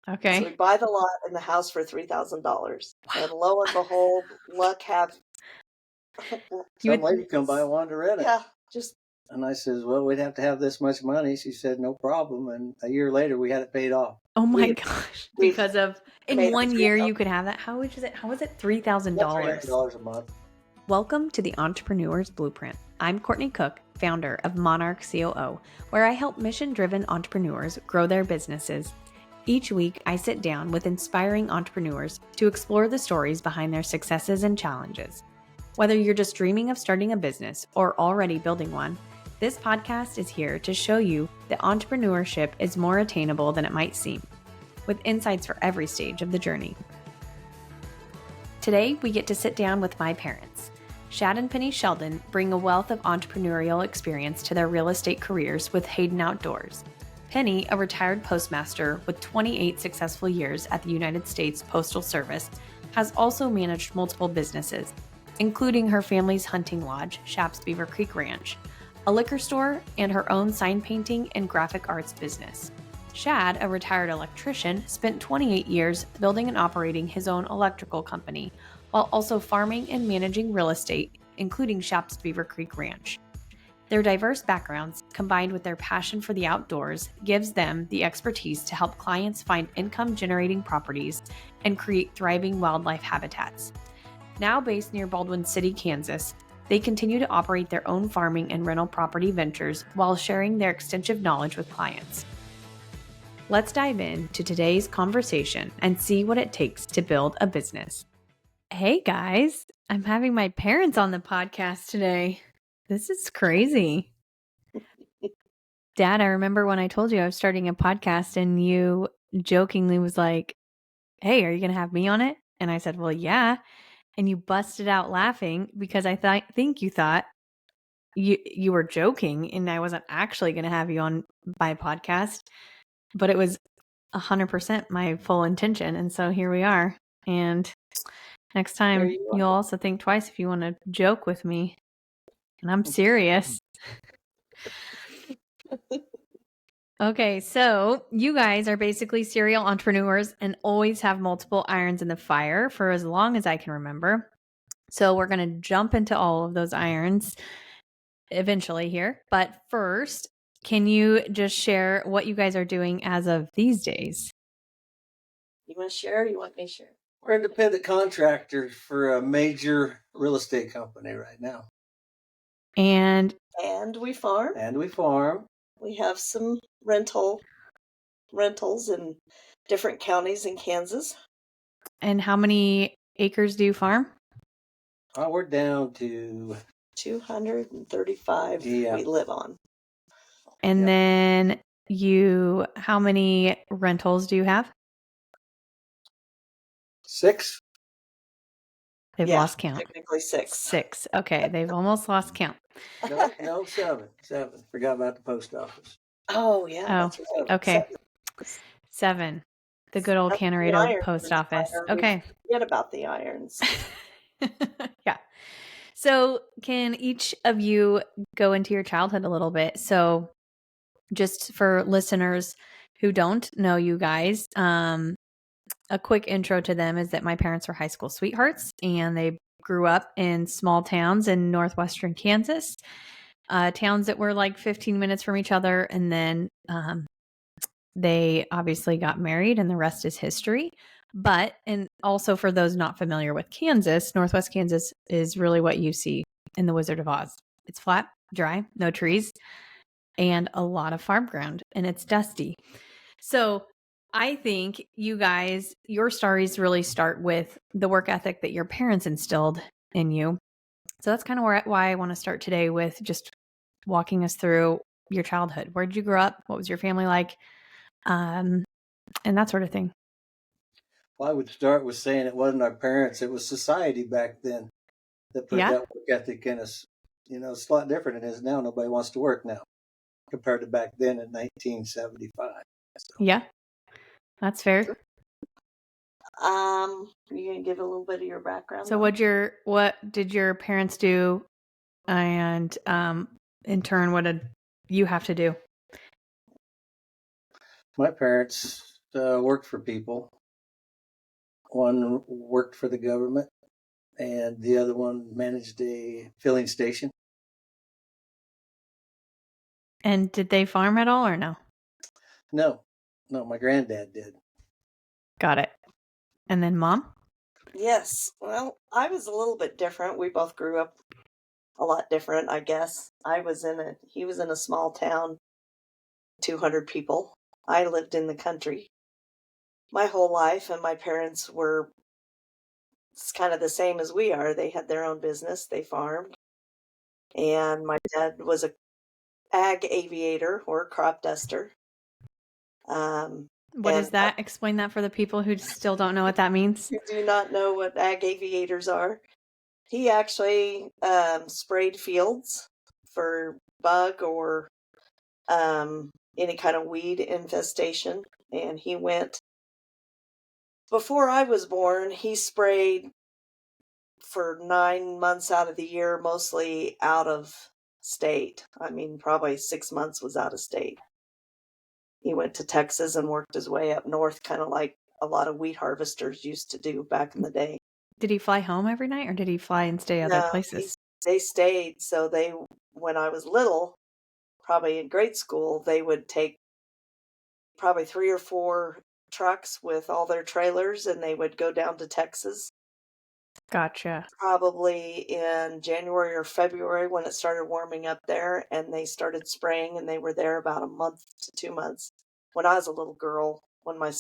So we Okay. buy the lot and the house for $3,000. And lo and behold, luck have some lady come by and wanted to rent it. yeah, just And I says, well, we'd have to have this much money. She said, no problem. And a year later, we had it paid off. Oh my We- gosh. we've Because of in made one up year you $3,000. could have that. How much is it? How is it About $3,000? $300 a month. Welcome to the Entrepreneur's Blueprint. I'm Courtney Cook, founder of Monarch COO, where I help mission-driven entrepreneurs grow their businesses. Each week, I sit down with inspiring entrepreneurs to explore the stories behind their successes and challenges. Whether you're just dreaming of starting a business or already building one, this podcast is here to show you that entrepreneurship is more attainable than it might seem, with insights for every stage of the journey. Today, we get to sit down with my parents. Shad and Penny Sheldon bring a wealth of entrepreneurial experience to their real estate careers with Hayden Outdoors. Penny, a retired postmaster with 28 successful years at the United States Postal Service, has also managed multiple businesses, including her family's hunting lodge, Shap's Beaver Creek Ranch, a liquor store, and her own sign painting and graphic arts business. Shad, a retired electrician, spent 28 years building and operating his own electrical company, while also farming and managing real estate, including Shap's Beaver Creek Ranch. Their diverse backgrounds, combined with their passion for the outdoors, gives them the expertise to help clients find income-generating properties and create thriving wildlife habitats. Now based near Baldwin City, Kansas, they continue to operate their own farming and rental property ventures while sharing their extensive knowledge with clients. Let's dive into today's conversation and see what it takes to build a business. Hey guys, I'm having my parents on the podcast today. This is crazy. Dad, I remember when I told you I was starting a podcast and you jokingly was like, hey, are you going to have me on it? And I said, well, yeah. And you busted out laughing because I think you thought you were joking and I wasn't actually going to have you on my podcast, but it was 100% my full intention. And so here we are. And next time you'll also think twice if you want to joke with me. And I'm serious. Okay, so you guys are basically serial entrepreneurs and always have multiple irons in the fire for as long as I can remember. So we're going to jump into all of those irons eventually here. But first, can you just share what you guys are doing as of these days? You want to share or you want me to share? We're independent contractors for a major real estate company right now. And we farm. We have some rentals in different counties in Kansas. And how many acres do you farm? We're down to 235 we live on. And then how many rentals do you have? 6. They've lost count. Technically 6. 6. Okay, they've almost lost count. No, 7. Forgot about the post office. Oh, yeah. Oh, that's right. okay. 7. The good old Canarito post office. Okay. Forget about the irons. Yeah. So can each of you go into your childhood a little bit? So just for listeners who don't know you guys, a quick intro to them is that my parents were high school sweethearts and they grew up in small towns in northwestern Kansas, towns that were like 15 minutes from each other. And then they obviously got married and the rest is history. But, and also for those not familiar with Kansas, Northwest Kansas is really what you see in The Wizard of Oz. It's flat, dry, no trees, and a lot of farm ground, and it's dusty. So I think you guys, your stories really start with the work ethic that your parents instilled in you. So that's kind of why I want to start today with just walking us through your childhood. Where did you grow up? What was your family like? And that sort of thing. Well, I would start with saying it wasn't our parents, it was society back then that put that work ethic in us. You know, it's a lot different than it is now. Nobody wants to work now compared to back then in 1975. So. Yeah, that's fair. Are you going to give a little bit of your background? So what did your parents do? And in turn, what did you have to do? My parents worked for people. One worked for the government, and the other one managed a filling station. And did they farm at all or no? No, my granddad did. Got it. And then mom? Yes. Well, I was a little bit different. We both grew up a lot different, I guess. He was in a small town, 200 people. I lived in the country my whole life, and my parents were kind of the same as we are. They had their own business, they farmed, and my dad was a ag aviator or crop duster. What is And that? Explain that for the people who still don't know what that means. you do not know what ag aviators are. He actually sprayed fields for bug or any kind of weed infestation. And he went, before I was born, he sprayed for 9 months out of the year, mostly out of state. I mean, probably 6 months was out of state. He went to Texas and worked his way up north, kind of like a lot of wheat harvesters used to do back in the day. Did he fly home every night or did he fly and stay other No, places? they stayed. So when I was little, probably in grade school, they would take probably 3 or 4 trucks with all their trailers, and they would go down to Texas. Gotcha. Probably in January or February when it started warming up there, and they started spraying, and they were there about a month to 2 months. When I was a little girl, when my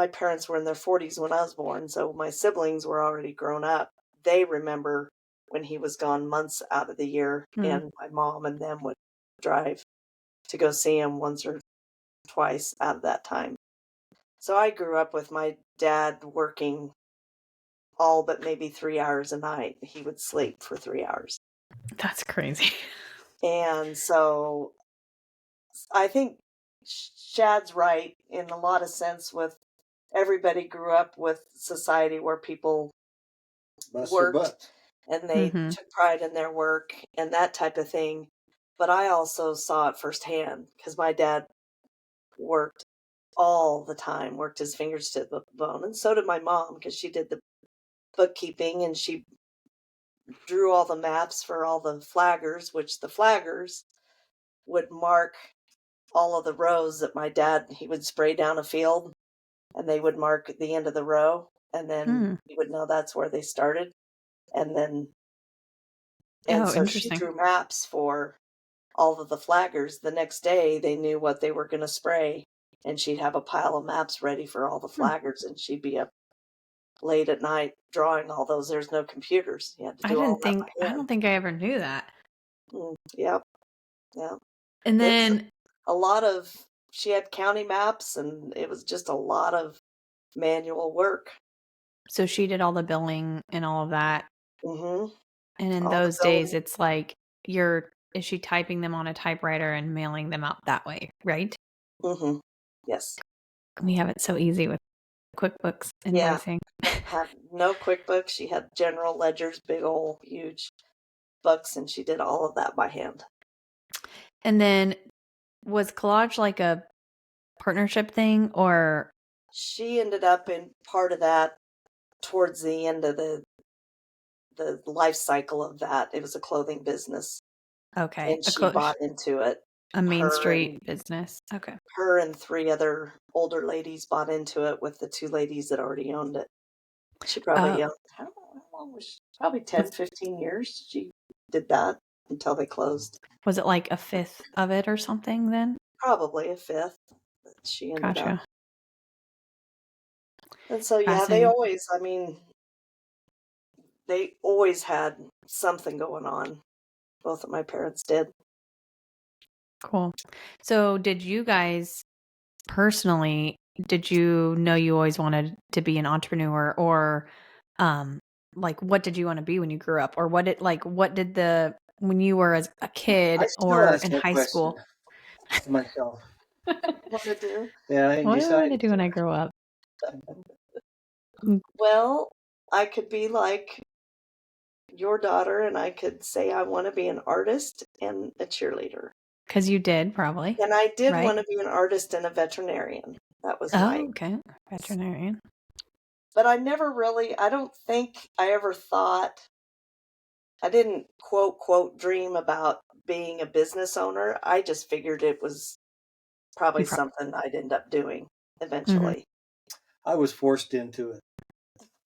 parents were in their 40s when I was born, so my siblings were already grown up. They remember when he was gone months out of the year, and my mom and them would drive to go see him once or twice out of that time. So I grew up with my dad working all but maybe 3 hours a night. He would sleep for 3 hours. That's crazy. And so I think Shad's right in a lot of sense with everybody grew up with society where people worked and they took pride in their work and that type of thing. But I also saw it firsthand because my dad worked all the time, worked his fingers to the bone. And so did my mom because she did the bookkeeping and she drew all the maps for all the flaggers, which the flaggers would mark all of the rows that my dad, he would spray down a field and they would mark the end of the row. And then he would know that's where they started. And so she drew maps for all of the flaggers. The next day they knew what they were going to spray and she'd have a pile of maps ready for all the flaggers and she'd be up late at night drawing all those. There's no computers. You had to do all that by hand. I don't think I ever knew that. Yep. And then she had county maps and it was just a lot of manual work. So she did all the billing and all of that. Mm-hmm. And in those days, it's like is she typing them on a typewriter and mailing them out that way, right? Mm-hmm. Yes. We have it so easy with QuickBooks invoicing. Had no QuickBooks. She had general ledgers, big old huge books, and she did all of that by hand. And then was collage like a partnership thing or? She ended up in part of that towards the end of the life cycle of that. It was a clothing business. Okay. And she bought into it. A Main Street business. Okay. Her and 3 other older ladies bought into it with the 2 ladies that already owned it. She probably owned, how long was she? Probably 10, 15 years she did that until they closed. Was it like a fifth of it or something then? Probably a fifth that she ended up. And so, they always had something going on. Both of my parents did. Cool. So did you guys personally, did you know you always wanted to be an entrepreneur or like what did you want to be when you grew up or when you were as a kid or in high school? To myself. What to do? Yeah, what do I want to do when I grow up? Well, I could be like your daughter and I could say I want to be an artist and a cheerleader. Because you did, probably. And I did right? want to be an artist and a veterinarian. That was Oh, okay. Veterinarian. But I don't think I ever thought, I didn't quote dream about being a business owner. I just figured it was probably something I'd end up doing eventually. I was forced into it.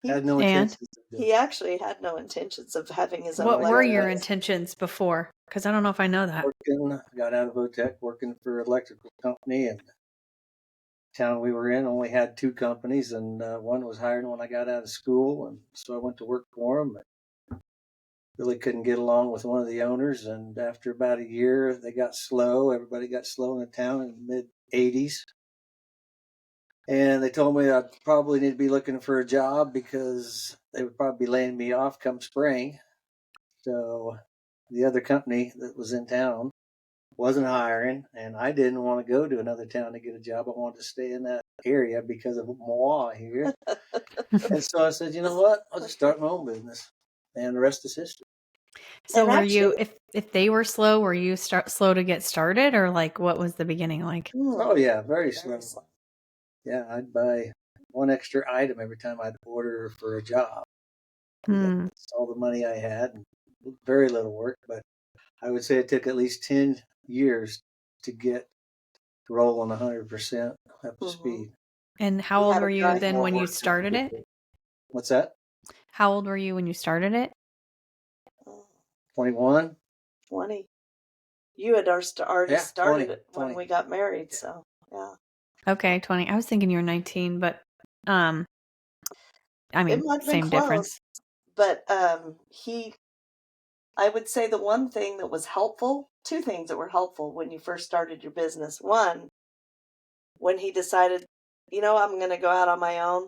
Had no And intentions of doing he actually had no intentions of having his own what were your electric intentions before? Because I don't know if I know that. got out of Votech, working for an electrical company, and the town we were in only had 2 companies, and one was hired when I got out of school, and so I went to work for them. Really couldn't get along with one of the owners, and after about a year, they got slow. Everybody got slow in the town in the mid-'80s. And they told me I'd probably need to be looking for a job because they would probably be laying me off come spring. So the other company that was in town wasn't hiring, and I didn't want to go to another town to get a job. I wanted to stay in that area because of Moa here. And so I said, you know what? I'll just start my own business, and the rest is history. So were you, if they were slow, were you slow to get started, or like what was the beginning like? Oh yeah, very slow. Yeah, I'd buy one extra item every time I'd order for a job. That's all the money I had, and very little work, but I would say it took at least 10 years to get rolling 100% up to speed. And how old were you then when you started it? What's that? How old were you when you started it? 21. 20. You had already started it when we got married, so yeah. Okay, 20. I was thinking you were 19, but I mean, same difference. But I would say the one thing that was helpful, 2 things that were helpful when you first started your business. One, when he decided, I'm going to go out on my own.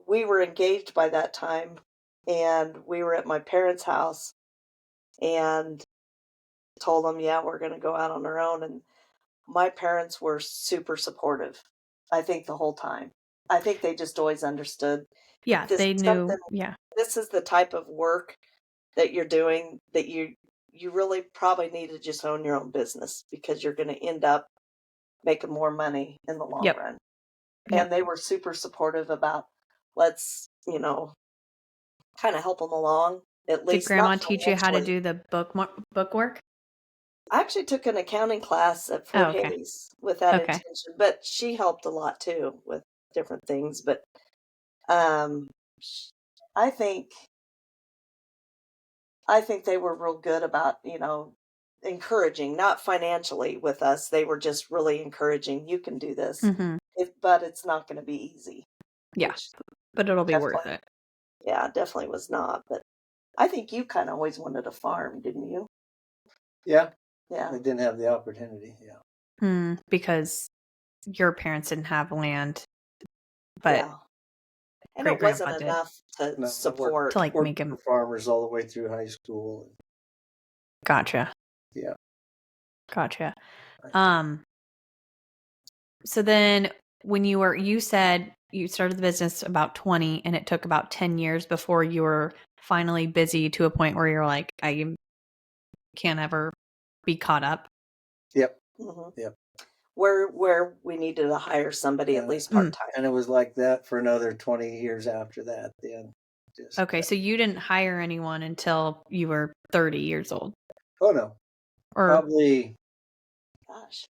We were engaged by that time, and we were at my parents' house, and told them, yeah, we're going to go out on our own. And my parents were super supportive, I think, the whole time. I think they just always understood. Yeah, they knew. Yeah. This is the type of work that you're doing that you really probably need to just own your own business, because you're going to end up making more money in the long run. And they were super supportive about, let's, kind of help them along. At least. Did Grandma teach you how to do the book work? I actually took an accounting class at Fort Hays with that intention, but she helped a lot too with different things. But I think they were real good about, encouraging, not financially with us. They were just really encouraging. You can do this, but it's not going to be easy. Yeah, but it'll be worth it. Yeah, definitely was not. But I think you kind of always wanted a farm, didn't you? Yeah. Yeah. I didn't have the opportunity. Yeah. Because your parents didn't have land, but and it wasn't enough to support, to like make him farmers all the way through high school. Gotcha. Yeah. Gotcha. So then when you said you started the business about 20, and it took about 10 years before you were finally busy to a point where you're like, I can't ever be caught up. Yep. Yep. Where we needed to hire somebody at least part-time. And it was like that for another 20 years after that then. Okay, so you didn't hire anyone until you were 30 years old. Oh no. Probably. Gosh.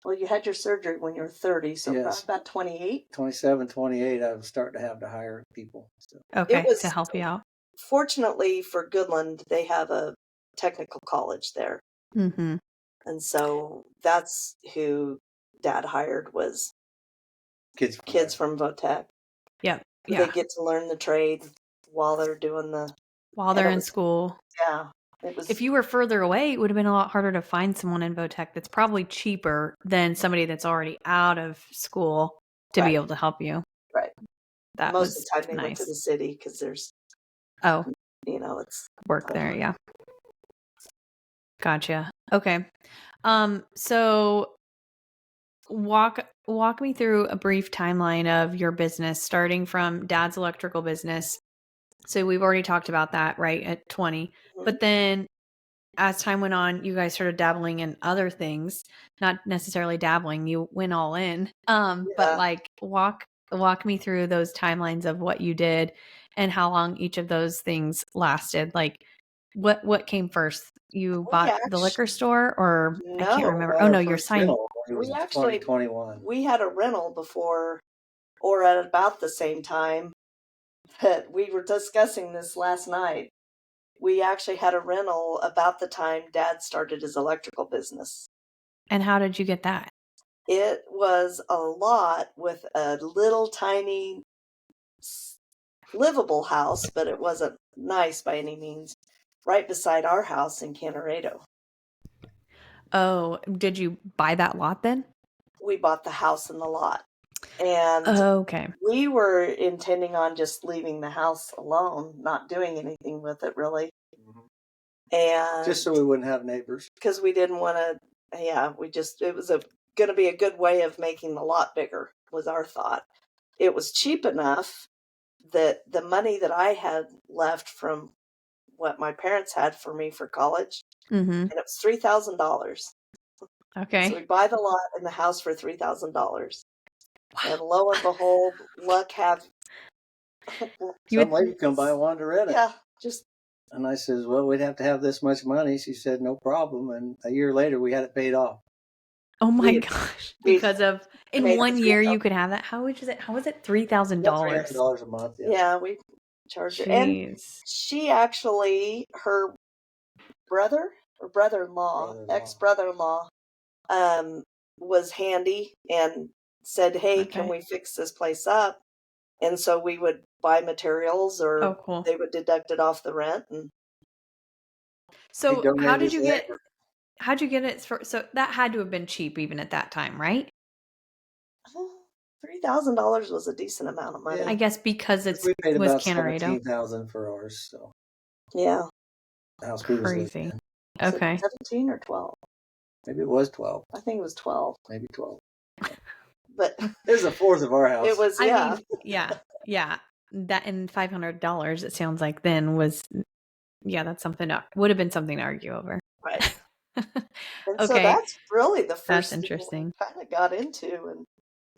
Well, you had your surgery when you were 30, so about 28? 27, 28, I was starting to have to hire people. So. Okay, to help you out. Fortunately for Goodland, they have a technical college there. Mm-hmm. And so that's who Dad hired, was kids from Votech. Yeah. They get to learn the trade while they're in school. Yeah. If you were further away, it would have been a lot harder to find someone in Votech that's probably cheaper than somebody that's already out of school to be able to help you. Right. That Most was of the time they went to the city because there's, it's work there. Yeah. Gotcha. Okay. So walk me through a brief timeline of your business, starting from Dad's electrical business So we've already talked about that, right, at 20. Mm-hmm. But then as time went on, you guys started dabbling in other things, not necessarily dabbling, you went all in. But like walk me through those timelines of what you did and how long each of those things lasted. Like what came first? You bought the liquor store, or I can't remember. Oh no, your sign. We actually 2021. We had a rental before, or at about the same time. But we were discussing this last night. We actually had a rental about the time Dad started his electrical business. And how did you get that? It was a lot with a little tiny livable house, but it wasn't nice by any means, right beside our house in Canarado. Oh, did you buy that lot then? We bought the house and the lot. And okay. We were intending on just leaving the house alone, not doing anything with it really. And just so we wouldn't have neighbors. Because we didn't want to, it was going to be a good way of making the lot bigger, was our thought. It was cheap enough that the money that I had left from what my parents had for me for college, and it was $3,000. Okay. So we buy the lot and the house for $3,000. Wow. And lo and behold, luck have some lady come by and wanted to rent it. Yeah, and I says, well, we'd have to have this much money. She said, no problem. And a year later, we had it paid off. Oh my gosh! Because of in 1 year you could have that. How much is it? How was it? $3,000. $300 a month. Yeah, we charged her. And she actually, her brother or brother-in-law, ex-brother-in-law, was handy and said, hey, can we fix this place up? And so we would buy materials, or they would deduct it off the rent. And so how'd you get it so that had to have been cheap even at that time, right? $3,000 was a decent amount of money. Yeah. I guess because it was Canarado. $17,000 for ours, so yeah. The house we was living in. Okay. 17 or 12? Maybe it was 12. I think it was 12. Maybe 12. But it was a fourth of our house. It was, yeah. Yeah. That and $500, it sounds like then was, that's something would have been something to argue over. Right. And so that's really the first thing we kind of got into, and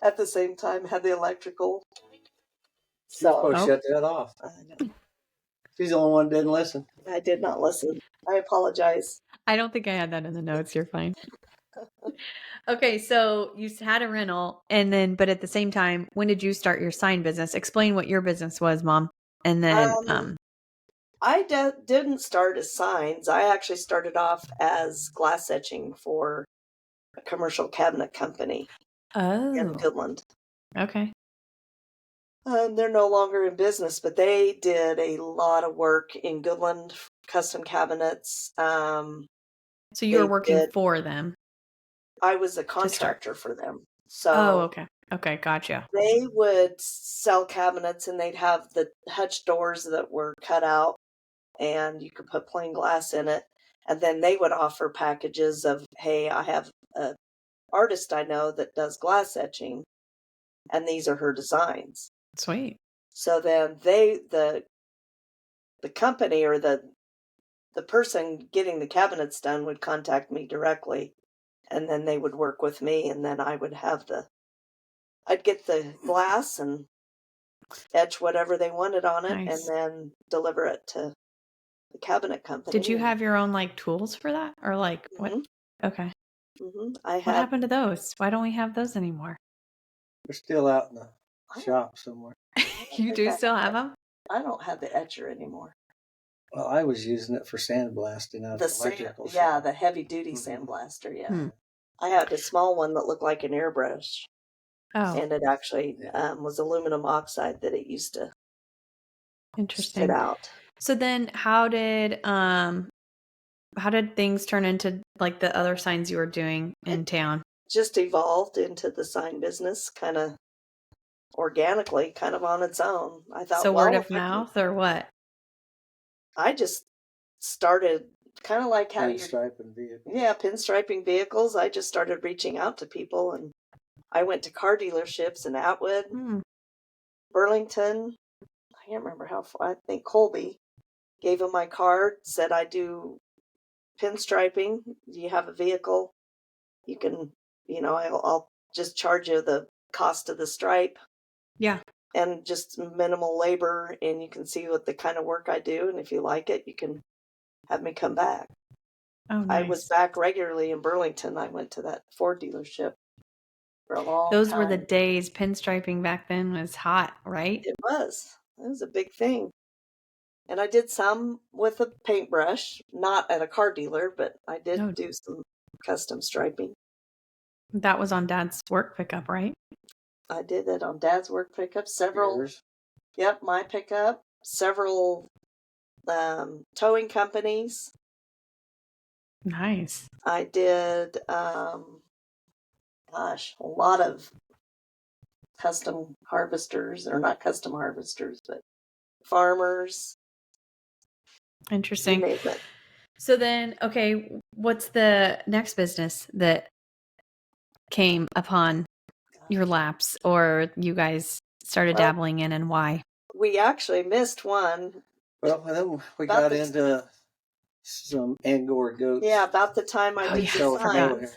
at the same time had the electrical. So shut that off. She's the only one who didn't listen. I did not listen. I apologize. I don't think I had that in the notes. You're fine. Okay, so you had a rental, and then, but at the same time, when did you start your sign business? Explain what your business was, Mom. And then, I didn't start as signs. I actually started off as glass etching for a commercial cabinet company in Goodland. Okay. They're no longer in business, but they did a lot of work in Goodland, custom cabinets. So you were working for them? I was a contractor for them. So okay. Okay, gotcha. They would sell cabinets, and they'd have the hutch doors that were cut out, and you could put plain glass in it. And then they would offer packages of, hey, I have an artist I know that does glass etching, and these are her designs. Sweet. So then the company or the person getting the cabinets done would contact me directly, and then they would work with me, and then I would have I'd get the glass and etch whatever they wanted on it, and then deliver it to the cabinet company. Did you have your own tools for that, or what? Okay. What happened to those? Why don't we have those anymore? They're still out in the shop somewhere. You do still have them? I don't have the etcher anymore. Well, I was using it for sandblasting out of electrical. Yeah, the heavy duty sandblaster. Yeah, I had a small one that looked like an airbrush. Oh. And it actually was aluminum oxide that it used to Interesting spit out. So then how did things turn into the other signs you were doing in town? Just evolved into the sign business kind of organically, kind of on its own. I thought, so word of mouth or what? I just started kind of like how pinstriping vehicles. Yeah, pinstriping vehicles. I just started reaching out to people, and I went to car dealerships in Atwood, Burlington. I I can't remember how far, I think Colby, gave him my card, said I do pinstriping. Do you have a vehicle? You can, I'll just charge you the cost of the stripe. Yeah. And just minimal labor, and you can see what the kind of work I do. And if you like it, you can have me come back. Oh, nice. I was back regularly in Burlington. I went to that Ford dealership for a long time. Those were the days. Pinstriping back then was hot, right? It was. It was a big thing. And I did some with a paintbrush, not at a car dealer, but I did do some custom striping. That was on Dad's work pickup, right? I did it on Dad's work pickup. Several. Yours? Yep, my pickup. Several towing companies. Nice. I did, a lot of custom harvesters, or not custom harvesters, but farmers. Interesting. You name it. So then, okay, what's the next business that came upon your laps, or you guys started dabbling in, and why? We actually missed one. Well, then we got into some Angora goats. Yeah, about the time I did the sign.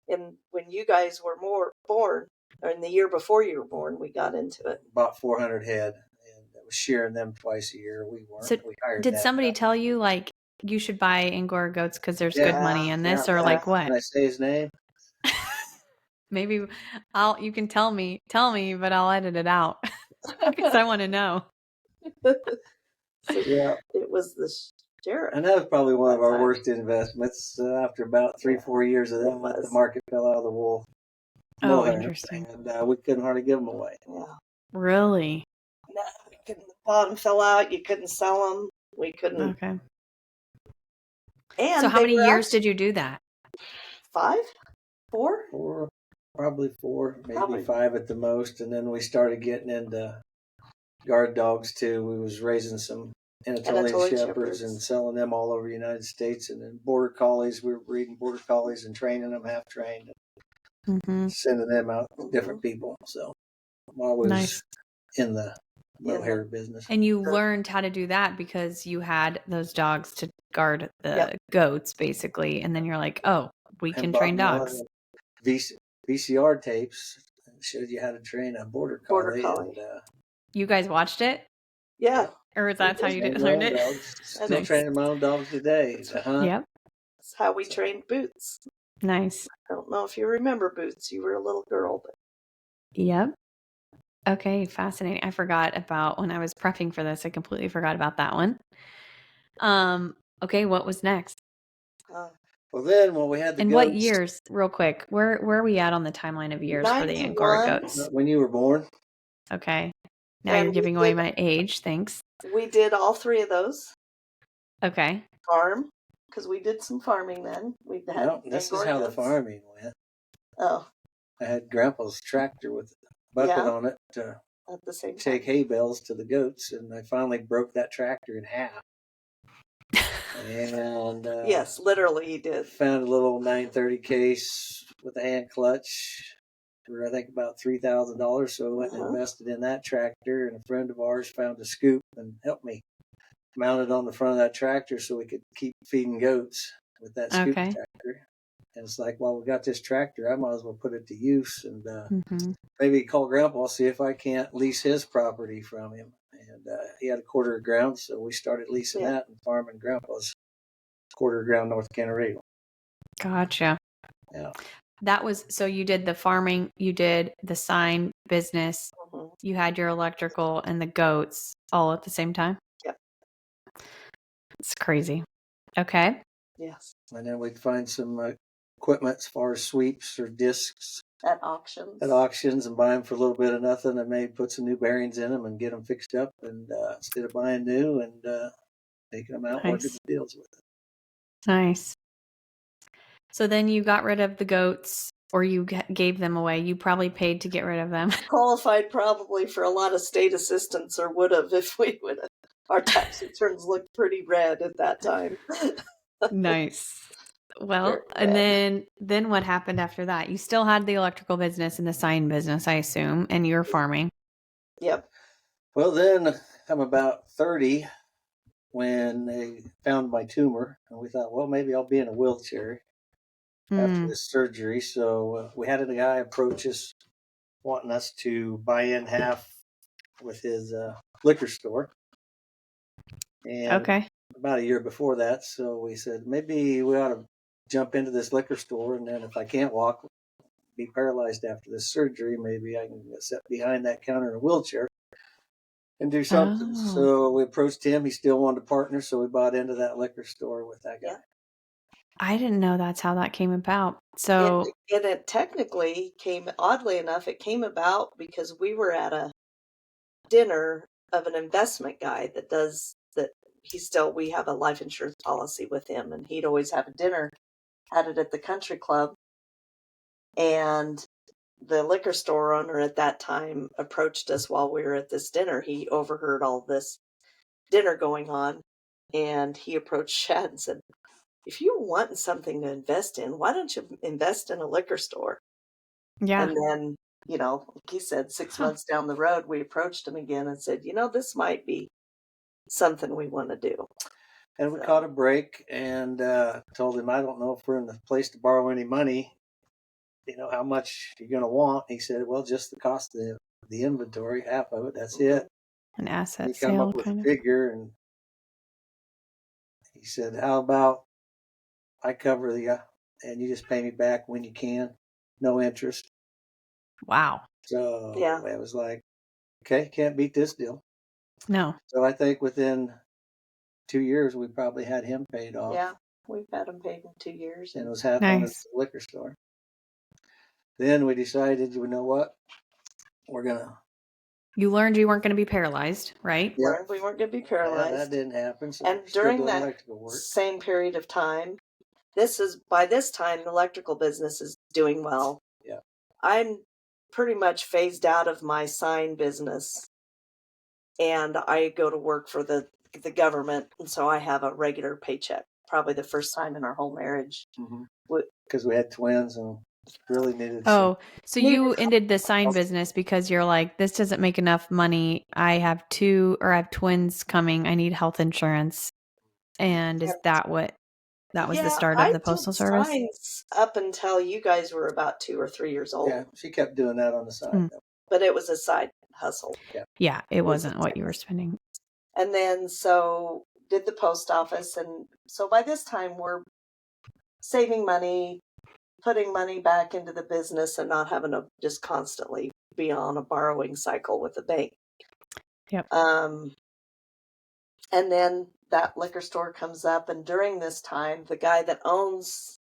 And when you guys were born, or in the year before you were born, we got into it. About 400 head, and I was shearing them twice a year. We weren't. So we hired did that somebody guy. tell you, like, you should buy Angora goats because there's good money in this, or like what? Can I say his name? Maybe you can tell me, but I'll edit it out because I want to know. Yeah, it was the sheriff. And that was probably one of our worst investments. After about 3-4 years of that, the market fell out of the wool. Oh, interesting. And we couldn't hardly give them away. Yeah. Really? No, we couldn't. The bottom fell out. You couldn't sell them. We couldn't. Okay. And so how many years did you do that? 5? 4? 4, probably 4, maybe 5 at the most. And then we started getting into guard dogs too. We was raising some Anatolian shepherds and selling them all over the United States. And then border collies. We were breeding border collies and training them, half trained, and sending them out to different people. So while I was in the mohair business. And you learned how to do that because you had those dogs to guard the goats, basically. And then you're like, oh, we can train dogs. VCR tapes showed you how to train a border collie. And, you guys watched it? Yeah. Or that's how you learned it? Still training my own dogs today. Yep. That's how we trained Boots. Nice. I don't know if you remember Boots. You were a little girl. But... Yep. Okay, fascinating. I forgot about when I was prepping for this. I completely forgot about that one. Okay, what was next? Well, then when we had the goats. what years, real quick, where are we at on the timeline of years for the Angora goats? When you were born. Okay. Now you're giving away my age. Thanks. We did all 3 of those. Okay. Farm, because we did some farming then. We had this is how the farming went. Oh. I had Grandpa's tractor with a bucket on it to at the same take hay bales to the goats, and I finally broke that tractor in half. And yes, literally he did. Found a little 930 case with a hand clutch for I think about $3,000. So I went and invested in that tractor, and a friend of ours found a scoop and helped me mount it on the front of that tractor so we could keep feeding goats with that scoop tractor. And it's like, well, we got this tractor, I might as well put it to use, and maybe call Grandpa, see if I can't lease his property from him. And he had a quarter of ground, so we started leasing that and farming Grandpa's quarter of ground north of Canarino. Gotcha. Yeah. That was, so you did the farming, you did the sign business, you had your electrical and the goats all at the same time? Yep. It's crazy. Okay. Yes. And then we'd find some equipment as far as sweeps or discs. At auctions. At auctions, and buy them for a little bit of nothing, and maybe put some new bearings in them and get them fixed up, and instead of buying new and taking them out, working the deals with it. Nice. So then you got rid of the goats, or you gave them away. You probably paid to get rid of them. Qualified probably for a lot of state assistance, or would have if we would have. Our tax returns looked pretty red at that time. Nice. Well, and then what happened after that? You still had the electrical business and the sign business, I assume, and you were farming. Yep. Well, then I'm about 30 when they found my tumor, and we thought, well, maybe I'll be in a wheelchair after this surgery. So we had a guy approach us wanting us to buy in half with his liquor store. And about a year before that, so we said maybe we ought to jump into this liquor store, and then if I can't walk, be paralyzed after this surgery, maybe I can sit behind that counter in a wheelchair and do something. So we approached him. He still wanted to partner, so we bought into that liquor store with that guy. Yeah. I didn't know that's how that came about. So it technically came, oddly enough, it came about because we were at a dinner of an investment guy that does that. We have a life insurance policy with him, and he'd always have a dinner, had it at the country club. And the liquor store owner at that time approached us while we were at this dinner. He overheard all this dinner going on, and he approached Shad and said, if you want something to invest in, why don't you invest in a liquor store? Yeah. And then, like he said, 6 months down the road, we approached him again and said, this might be something we want to do. And we caught a break and told him, I don't know if we're in the place to borrow any money. How much you're going to want? He said, well, just the cost of the inventory, half of it, that's it. An asset he come sale up with kind a of figure, and he said, how about I cover and you just pay me back when you can, no interest. Wow. So I was like, okay, can't beat this deal. No. So I think within 2 years, we probably had him paid off. Yeah, we've had him paid in 2 years. And it was half on his liquor store. Then we decided, you know what? You learned you weren't going to be paralyzed, right? Yeah. We weren't going to be paralyzed. Yeah, that didn't happen. So and during that same period of time, by this time, the electrical business is doing well. Yeah. I'm pretty much phased out of my sign business, and I go to work for the government, and so I have a regular paycheck. Probably the first time in our whole marriage. Because we had twins and really needed. So you ended the sign business because you're like, this doesn't make enough money. I have twins coming. I need health insurance. And is that what? That was the start of the Postal Service? Signs up until you guys were about 2 or 3 years old. Yeah, she kept doing that on the side. But it was a side hustle. Yeah, it wasn't what you were spending. And then so did the post office. And so by this time we're saving money, putting money back into the business, and not having to just constantly be on a borrowing cycle with the bank. Yep. And then that liquor store comes up, and during this time, the guy that owns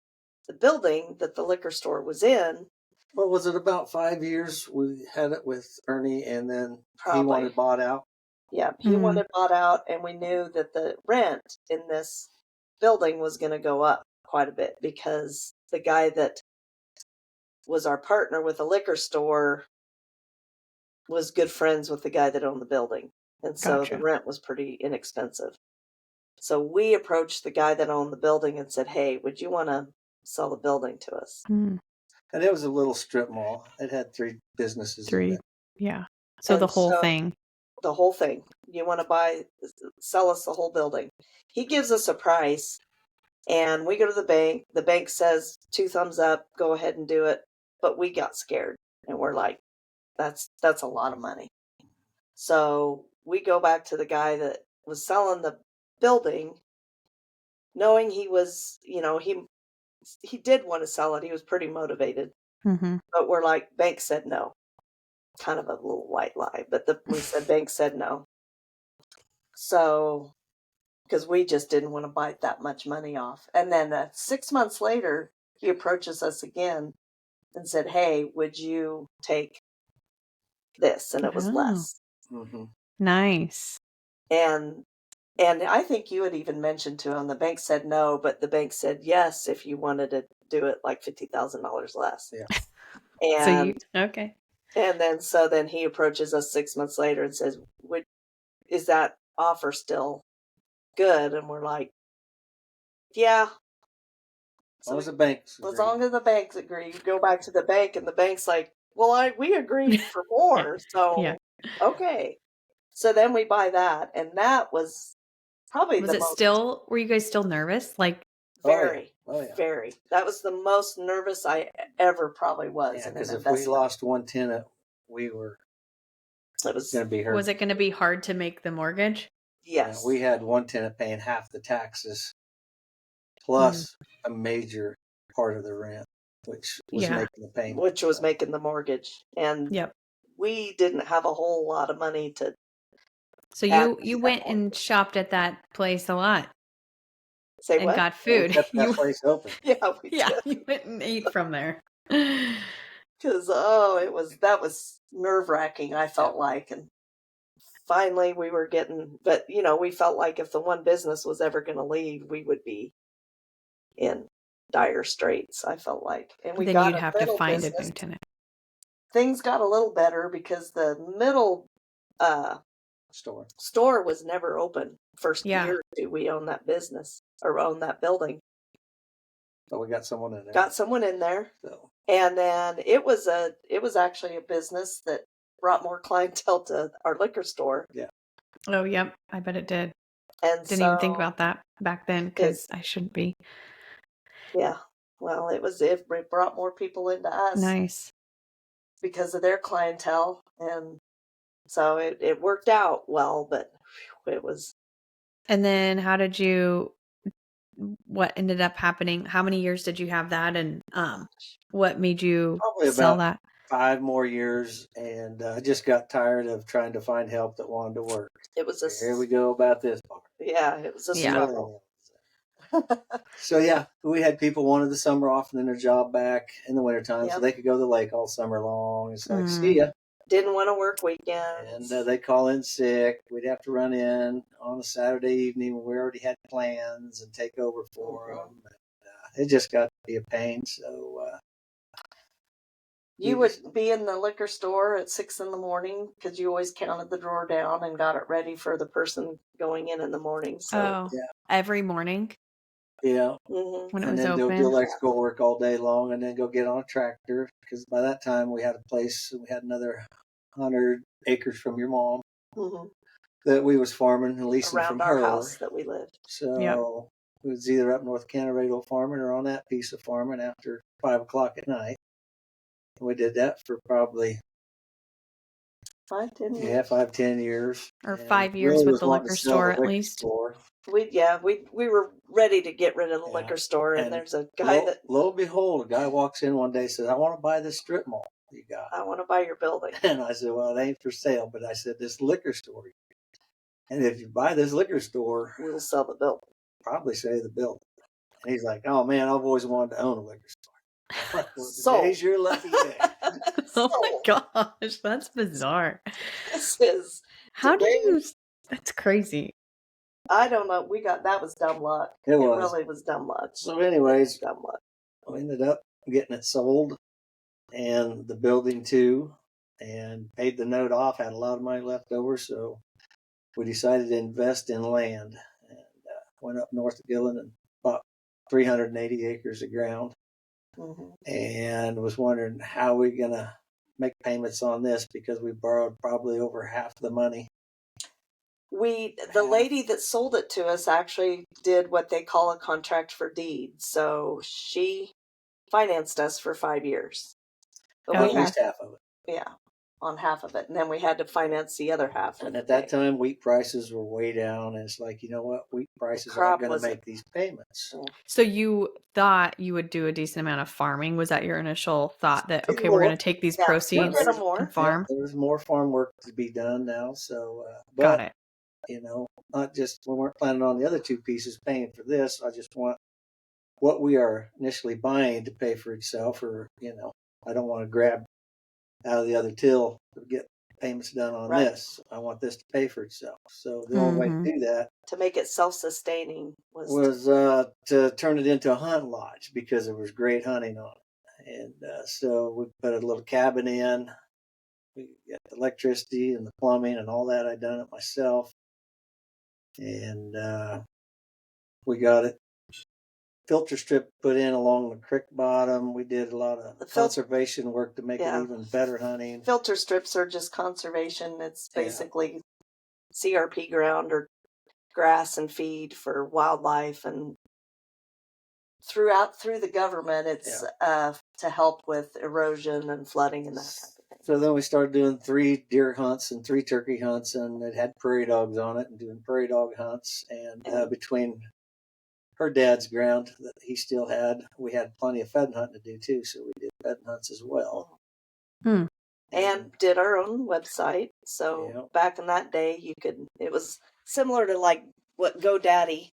the building that the liquor store was in. Well, was it about 5 years we had it with Ernie, and then he wanted bought out? Yeah, he wanted bought out, and we knew that the rent in this building was going to go up quite a bit because the guy that was our partner with the liquor store was good friends with the guy that owned the building. And so the rent was pretty inexpensive. So we approached the guy that owned the building and said, hey, would you want to sell the building to us? And it was a little strip mall. It had 3 businesses. 3. Yeah. So the whole thing. The whole thing. You want to sell us the whole building. He gives us a price, and we go to the bank. The bank says 2 thumbs up, go ahead and do it. But we got scared, and we're like, that's a lot of money. So we go back to the guy that was selling the building, knowing he was, he did want to sell it. He was pretty motivated. But we're like, bank said no. Kind of a little white lie, but we said bank said no. So, because we just didn't want to bite that much money off. And then 6 months later, he approaches us again and said, hey, would you take this? And it was less. Nice. And I think you had even mentioned to him, the bank said no, but the bank said yes if you wanted to do it like $50,000 less. Yeah. And okay. And then he approaches us 6 months later and says, is that offer still good? And we're like, yeah. As long as the banks agree. As long as the banks agree. You go back to the bank, and the bank's like, well, we agreed for more. So, okay. So then we buy that, and that was probably Was the it most still, were you guys still nervous? Like, very, Oh, yeah. very. That was the most nervous I ever probably was Yeah, in an because if investment. we lost one tenant, we were It was going to be hurt. was it going to be hard to make the mortgage? Yes. Yeah, we had one tenant paying half the taxes plus a major part of the rent, which was making the payment. Which was making the mortgage. And Yep. we didn't have a whole lot of money to. So you went and shopped at that place a lot. Say and what? got food. We kept that place open. Yeah, we did. You went and ate from there. Because that was nerve-wracking, I felt like. And finally we were getting, but we felt like if the one business was ever going to leave, we would be in dire straits, I felt like. And we then got you'd have to find a new tenant. Things got a little better because the middle store was never open. First year or two we owned that business or owned that building. So we got someone in there. Got someone in there. So. And then it was actually a business that brought more clientele to our liquor store. Yeah. Oh, yep. I bet it did. And didn't even think about that back then because I shouldn't be. Yeah. Well, it brought more people into us. Nice. Because of their clientele. And so it worked out well, but it was. And then what ended up happening? How many years did you have that? And what made you sell that? 5 more years. And I just got tired of trying to find help that wanted to work. It was Here we go about this part. Yeah, it was a struggle. So yeah, we had people wanted the summer off and then their job back in the wintertime so they could go to the lake all summer long. It's like, see ya. Didn't want to work weekends. And they'd call in sick. We'd have to run in on a Saturday evening when we already had plans and take over for them. It just got to be a pain. So you would be in the liquor store at 6 a.m. because you always counted the drawer down and got it ready for the person going in the morning. So every morning. Yeah. When it and was then open. do electrical work all day long and then go get on a tractor because by that time we had a place, we had another 100 acres from your mom that we was farming and leasing around from our her. house that we lived. So it was either up North Canterbury farming or on that piece of farming after 5 o'clock at night. And we did that for probably 5-10 years. Yeah, 5-10 years. Or 5 years with the liquor store at least. We were ready to get rid of the liquor store, and there's a guy lo and behold, a guy walks in one day and says, I want to buy this strip mall you got. I want to buy your building. And I said, well, it ain't for sale, but I said, this liquor store. And if you buy this liquor store, we'll sell the building. Probably sell the building. And he's like, oh man, I've always wanted to own a liquor store. Well, today's your lucky day. Oh my gosh, that's bizarre. This is that's crazy. I don't know. That was dumb luck. It really was dumb luck. So anyways, dumb luck. We ended up getting it sold and the building too, and paid the note off, had a lot of money left over. So we decided to invest in land and went up north of Gillen and bought 380 acres of ground. And was wondering how we're going to make payments on this because we borrowed probably over half the money. The lady that sold it to us actually did what they call a contract for deed. So she financed us for 5 years. But at least half of it. Yeah, on half of it. And then we had to finance the other half. And at that time, wheat prices were way down. And it's like, you know what? Wheat prices aren't going to make these payments. So you thought you would do a decent amount of farming. Was that your initial thought that, okay, we're going to take these proceeds and farm? There's more farm work to be done now. So, got it. You know, not just, we weren't planning on the other two pieces paying for this. I just want what we are initially buying to pay for itself, or, you know, I don't want to grab out of the other till to get payments done on this. I want this to pay for itself. So the only way to do that, to make it self-sustaining, was to turn it into a hunt lodge because there was great hunting on it. And so we put a little cabin in. We got the electricity and the plumbing and all that. I done it myself. And we got it filter strip put in along the creek bottom. We did a lot of conservation work to make it even better hunting. Filter strips are just conservation. It's basically CRP ground or grass and feed for wildlife, and through the government, it's to help with erosion and flooding and that type of thing. So then we started doing 3 deer hunts and 3 turkey hunts, and it had prairie dogs on it, and doing prairie dog hunts. And between her dad's ground that he still had, we had plenty of pheasant hunting to do too, so we did pheasant hunts as well. And did our own website. So back in that day, it was similar to like what GoDaddy.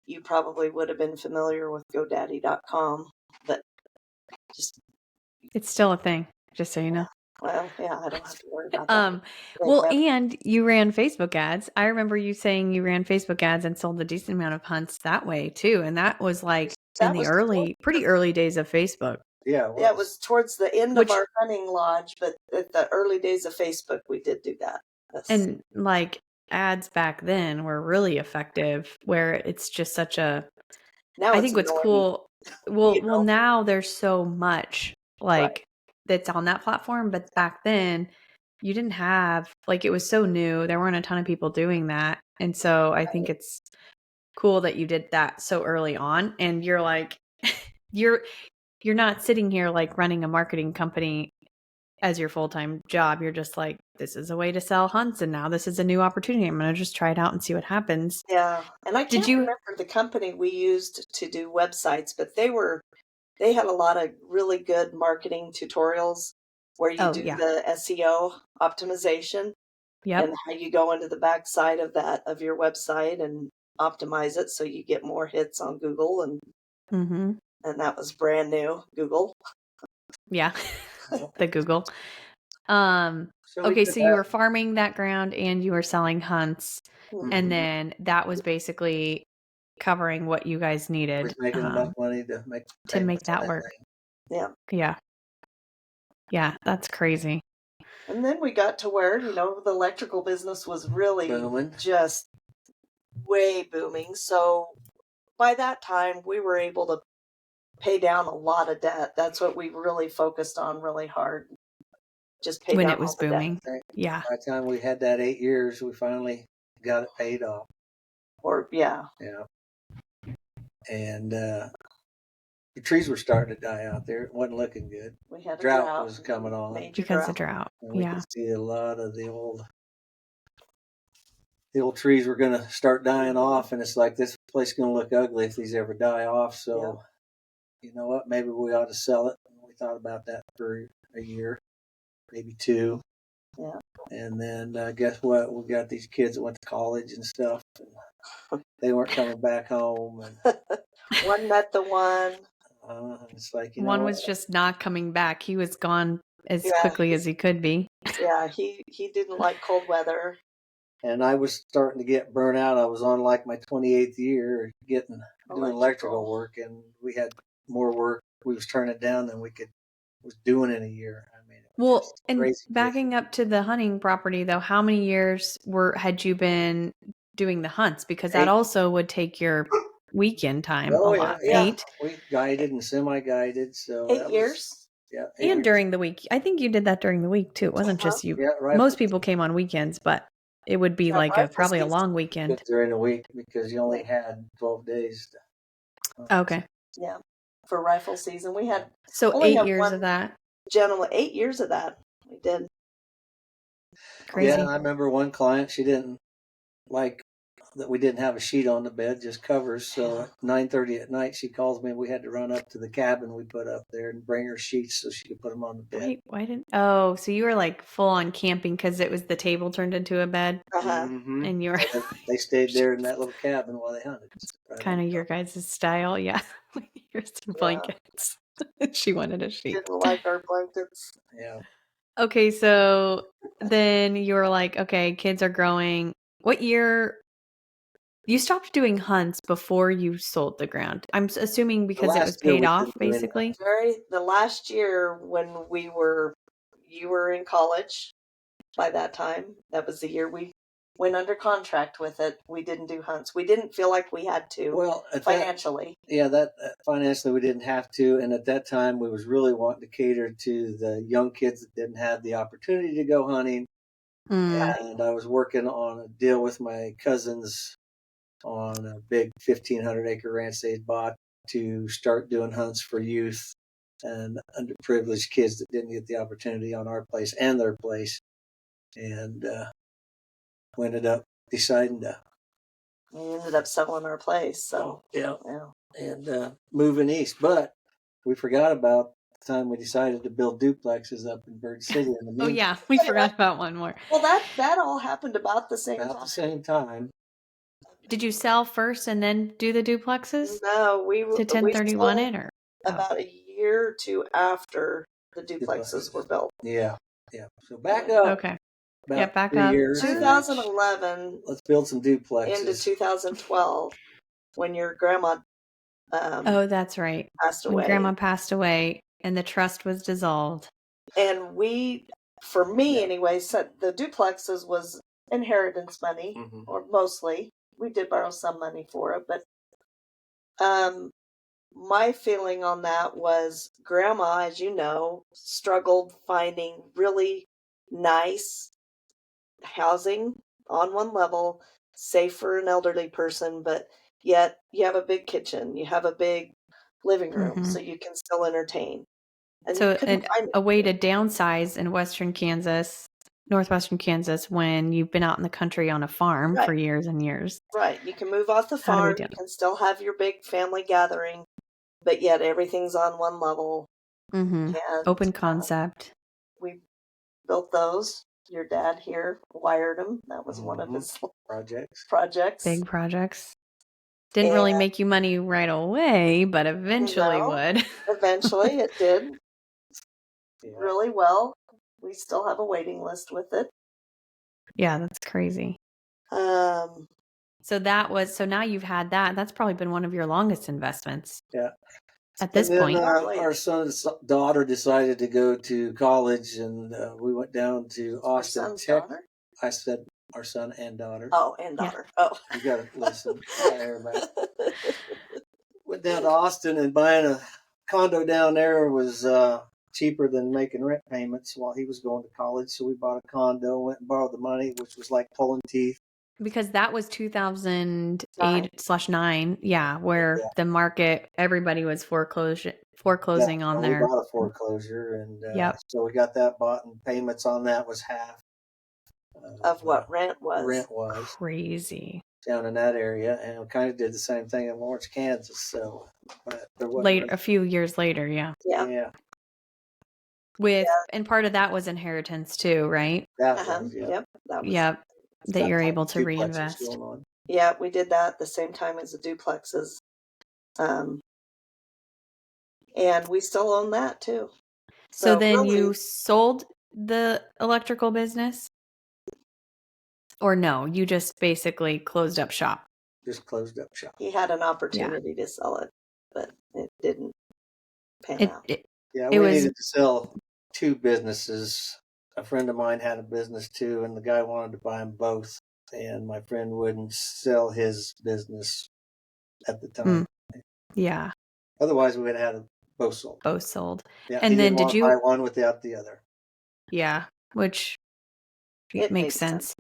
You probably would have been familiar with GoDaddy.com, but it's still a thing, just so you know. Well, yeah, I don't have to worry about that. Well, and you ran Facebook ads. I remember you saying you ran Facebook ads and sold a decent amount of hunts that way too. And that was like in the pretty early days of Facebook. Yeah, it was towards the end of our hunting lodge, but at the early days of Facebook, we did do that. And like ads back then were really effective, where it's just such a. Now I think what's cool. Well, now there's so much that's on that platform, but back then you didn't have, like, it was so new. There weren't a ton of people doing that. And so I think it's cool that you did that so early on, and you're like, you're not sitting here like running a marketing company as your full-time job. You're just like, this is a way to sell hunts, and now this is a new opportunity. I'm going to just try it out and see what happens. Yeah. And I can't remember the company we used to do websites, but they had a lot of really good marketing tutorials where you do the SEO optimization and how you go into the backside of your website and optimize it so you get more hits on Google. And that was brand new, Google. Yeah, the Google. Okay, so you were farming that ground and you were selling hunts, and then that was basically covering what you guys needed. Making enough money to make that work. Yeah, that's crazy. And then we got to where, the electrical business was really just way booming. So by that time, we were able to pay down a lot of debt. That's what we really focused on really hard. Just pay when down it was booming. Yeah. By the time we had that 8 years, we finally got it paid off. Yeah. And the trees were starting to die out there. It wasn't looking good. We had drought was coming on. Because of drought. And we could see a lot of the old trees were going to start dying off, and it's like, this place is going to look ugly if these ever die off. So, you know what? Maybe we ought to sell it. And we thought about that for a year, maybe 2. Yeah. And then guess what? We got these kids that went to college and stuff, and they weren't coming back home. And one met the one. It's like, one was just not coming back. He was gone as quickly as he could be. Yeah, he didn't like cold weather. And I was starting to get burnt out. I was on like my 28th year doing electrical work, and we had more work. We was turning it down than was doing in a year. I mean, well, and backing up to the hunting property though, how many years had you been doing the hunts? Because that also would take your weekend time a lot. 8. We guided and semi-guided, so 8 years. Yeah, and during the week. I think you did that during the week too. It wasn't just you. Most people came on weekends, but it would be like probably a long weekend during the week because you only had 12 days. Okay. Yeah, for rifle season we had 8 years of that. Gentlemen, 8 years of that we did. Crazy. Yeah, I remember one client, she didn't like that we didn't have a sheet on the bed, just covers. So at 9:30 at night, she calls me, and we had to run up to the cabin we put up there and bring her sheets so she could put them on the bed. Wait, why didn't? Oh, so you were like full on camping because it was the table turned into a bed, and you were. They stayed there in that little cabin while they hunted. Kind of your guys' style, yeah. Here's some blankets. She wanted a sheet. Didn't like our blankets. Yeah. Okay, so then you were like, okay, kids are growing. What year? You stopped doing hunts before you sold the ground. I'm assuming because it was paid off, basically. The last year when you were in college by that time, that was the year we went under contract with it. We didn't do hunts. We didn't feel like we had to financially. Financially we didn't have to. And at that time we was really wanting to cater to the young kids that didn't have the opportunity to go hunting. And I was working on a deal with my cousins on a big 1,500-acre ranch they had bought to start doing hunts for youth and underprivileged kids that didn't get the opportunity on our place and their place. And we ended up deciding to. We ended up selling our place. So yeah. And moving east. But we forgot about the time we decided to build duplexes up in Bird City. In the meantime. Oh yeah, we forgot about one more. Well, that all happened about the same time. About the same time. Did you sell first and then do the duplexes? No, we to 1031 it or about a year or two after the duplexes were built. Yeah. So back up. Okay. About back 3 up. years. 2011. Let's build some duplexes. Into 2012, when your grandma. Oh, that's right. Passed away. When Grandma passed away, and the trust was dissolved. And we, for me anyway, said the duplexes was inheritance money, or mostly. We did borrow some money for it, but my feeling on that was Grandma, as you know, struggled finding really nice housing on one level, safe for an elderly person, but yet you have a big kitchen, you have a big living room, so you can still entertain. And so a way to downsize in northwestern Kansas, when you've been out in the country on a farm for years and years. Right. You can move off the farm, you can still have your big family gathering, but yet everything's on one level. And open concept. We built those. Your dad here wired them. That was one of his projects. Big projects. Didn't really make you money right away, but eventually would. Eventually it did. Really well. We still have a waiting list with it. Yeah, that's crazy. So now you've had that. That's probably been one of your longest investments. Yeah. At this point. Our son's daughter decided to go to college, and we went down to Austin, Texas. I said our son and daughter. Oh, and daughter. Yeah. Oh. You got to listen. Went down to Austin, and buying a condo down there was cheaper than making rent payments while he was going to college. So we bought a condo, went and borrowed the money, which was like pulling teeth. Because that was 2008/9, where the market, everybody was foreclosing on their. We bought a foreclosure, and so we got that bought, and payments on that was half of what rent was. Rent was crazy down in that area, and we kind of did the same thing in Lawrence, Kansas. So, but a few years later, yeah. And part of that was inheritance too, right? That was, that was. That you're able to reinvest. Yeah, we did that at the same time as the duplexes. And we still own that too. So then you sold the electrical business? Or no, you just basically closed up shop? Just closed up shop. He had an opportunity to sell it, but it didn't pan out. We needed to sell 2 businesses. A friend of mine had a business too, and the guy wanted to buy them both, and my friend wouldn't sell his business at the time. Yeah. Otherwise, we would have had them both sold. Yeah. And then did you buy one without the other? Yeah, which makes sense.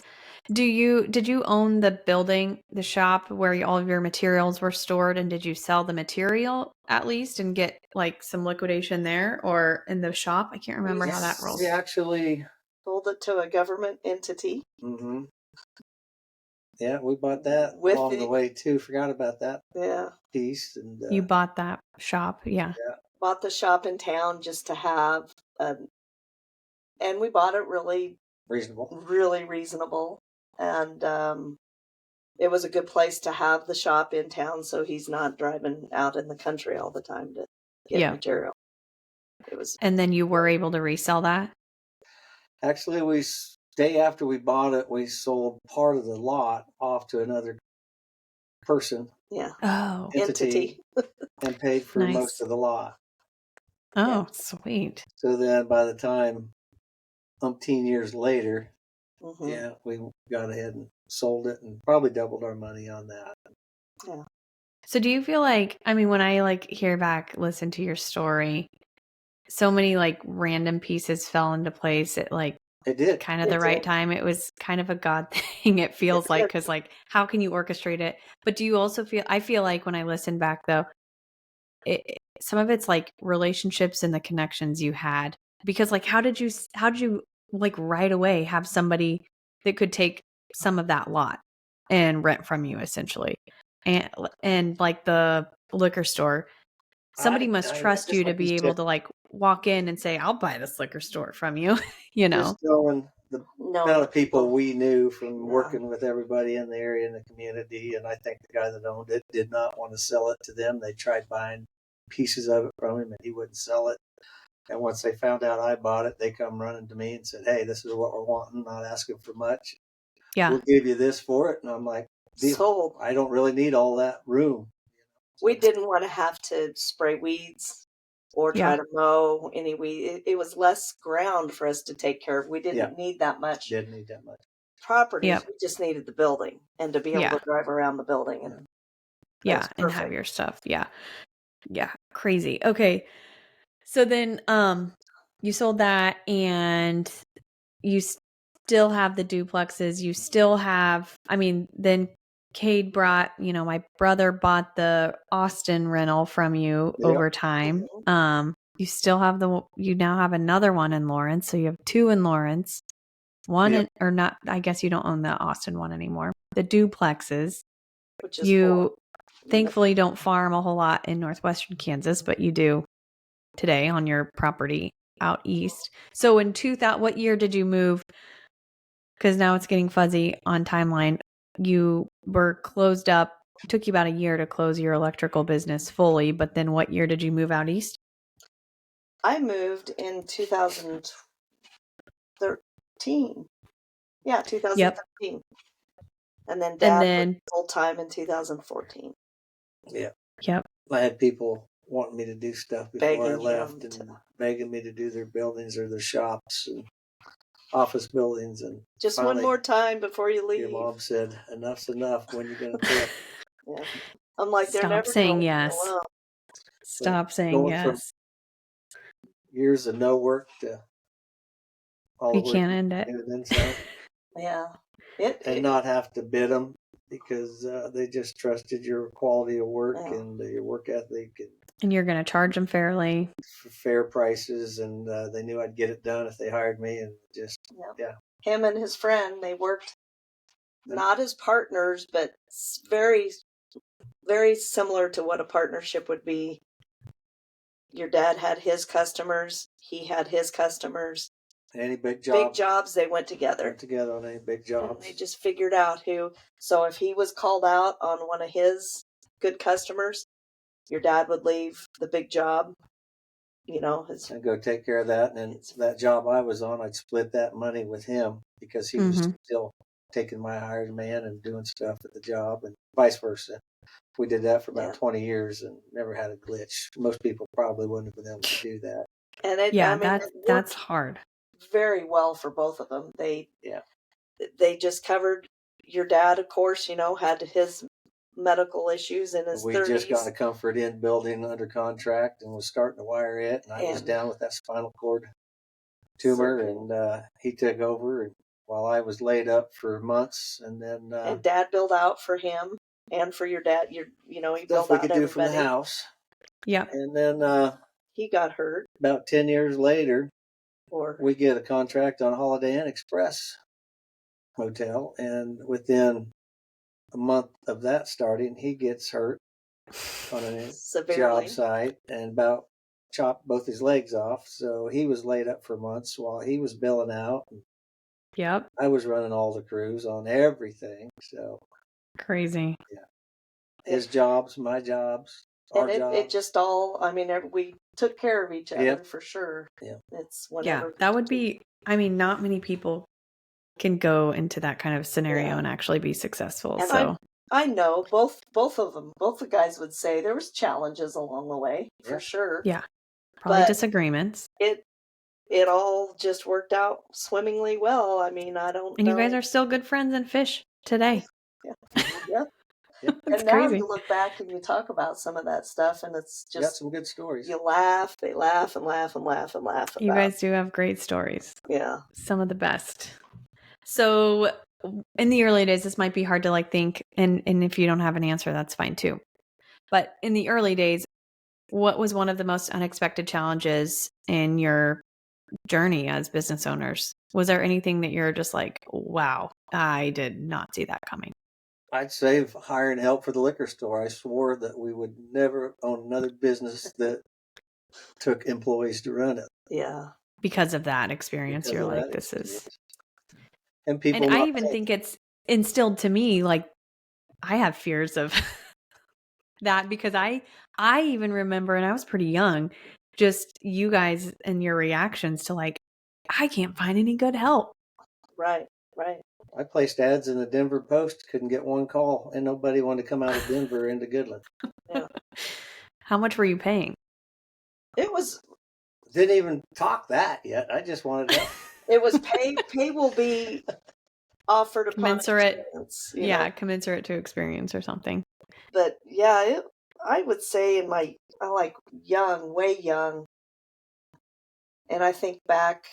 Did you own the building, the shop where all of your materials were stored, and did you sell the material at least and get like some liquidation there or in the shop? I can't remember how that rolled. We actually sold it to a government entity. Yeah, we bought that along the way too. Forgot about that piece. And you bought that shop, bought the shop in town just to have, and we bought it really reasonable. And it was a good place to have the shop in town, so he's not driving out in the country all the time to get material. It was. And then you were able to resell that? Actually, day after we bought it, we sold part of the lot off to another person. Yeah. Oh. Entity. And paid for most of the lot. Oh, sweet. So then by the time umpteen years later, we got ahead and sold it and probably doubled our money on that. Yeah. So do you feel like, when I listen to your story, so many random pieces fell into place. It It did. kind of the right time. It was kind of a God thing, it feels like, because like, how can you orchestrate it? But do you also I feel like when I listen back though, some of it's like relationships and the connections you had, because like, how did you like right away have somebody that could take some of that lot and rent from you essentially? And like the liquor store, somebody must trust you to be able to like walk in and say, I'll buy this liquor store from you, you know? Just knowing the amount of people we knew from working with everybody in the area in the community. And I think the guy that owned it did not want to sell it to them. They tried buying pieces of it from him and he wouldn't sell it. And once they found out I bought it, they come running to me and said, hey, this is what we're wanting, not asking for much. Yeah. We'll give you this for it. And I'm like, sold. I don't really need all that room. We didn't want to have to spray weeds or try to mow any weed. It was less ground for us to take care of. We didn't need that much. Didn't need that much property. We just needed the building and to be able to drive around the building. And and have your stuff. Yeah. Crazy. Okay. So then you sold that and you still have the duplexes. You still have, I mean, then Cade brought, my brother bought the Austin rental from you over time. You still have you now have another one in Lawrence. So you have two in Lawrence, one or not, I guess you don't own the Austin one anymore. The duplexes, which is you thankfully don't farm a whole lot in northwestern Kansas, but you do today on your property out east. So in what year did you move? Because now it's getting fuzzy on timeline. You were closed up. It took you about a year to close your electrical business fully, but then what year did you move out east? I moved in 2013. Yeah, 2013. And then Dad was full time in 2014. Yeah. Yep. I had people wanting me to do stuff before I left and begging me to do their buildings or their shops and office buildings. And just one more time before you leave. Your mom said, enough's enough. When are you going to quit? I'm like, they're never saying yes. Stop saying yes. From years of no work to all you can't end it. Yeah. And not have to bid them because they just trusted your quality of work and your work ethic. And you're going to charge them fairly. For fair prices. And they knew I'd get it done if they hired me. And just, Him and his friend, they worked not as partners, but very, very similar to what a partnership would be. Your dad had his customers. He had his customers. Any big jobs, they went together. Went together on any big jobs. And they just figured out who. So if he was called out on one of his good customers, your dad would leave the big job, and go take care of that. And that job I was on, I'd split that money with him because he was still taking my hired man and doing stuff at the job and vice versa. We did that for about 20 years and never had a glitch. Most people probably wouldn't have been able to do that. And that's hard. Very well for both of them. They just covered your dad, of course, had his medical issues in his 30s. We just got a Comfort Inn building under contract and was starting to wire it. And I was down with that spinal cord tumor and he took over and while I was laid up for months. And then and Dad billed out for him and for your dad. He billed out we could do from the house. Yeah. And then he got hurt. About 10 years later, we get a contract on Holiday Inn Express Motel, and within a month of that starting, he gets hurt on a job site and about chopped both his legs off. So he was laid up for months while he was billing out. Yep. I was running all the crews on everything. So crazy. Yeah. His jobs, my jobs. And it just all, we took care of each other for sure. Yeah. It's whatever. Yeah, that would be, not many people can go into that kind of scenario and actually be successful. And so I know both of them, both the guys would say there was challenges along the way for sure. Yeah. Probably disagreements. It all just worked out swimmingly well. I don't know. And you guys are still good friends and fish today. Yeah. Yep. It's And now crazy. you look back and you talk about some of that stuff, and it's Got just, some good stories. you laugh, they laugh and laugh and laugh and laugh You about. guys do have great stories. Yeah. Some of the best. So in the early days, this might be hard to like think, and if you don't have an answer, that's fine too. But in the early days, what was one of the most unexpected challenges in your journey as business owners? Was there anything that you're just like, wow, I did not see that coming? I'd say hiring help for the liquor store. I swore that we would never own another business that took employees to run it. Yeah. Because of that experience, Because you're of like, that this is. experience. And people And I not even paying. think it's instilled to me, like, I have fears of that because I even remember, and I was pretty young, just you guys and your reactions to like, I can't find any good help. Right. Right. I placed ads in the Denver Post, couldn't get one call, and nobody wanted to come out of Denver into Goodland. Yeah. How much were you paying? It was Didn't even talk that yet. I just wanted help. It was pay will be offered upon Commensurate. experience, Yeah, commensurate to experience or something. But yeah, I would say in my, I like young, way young, and I think back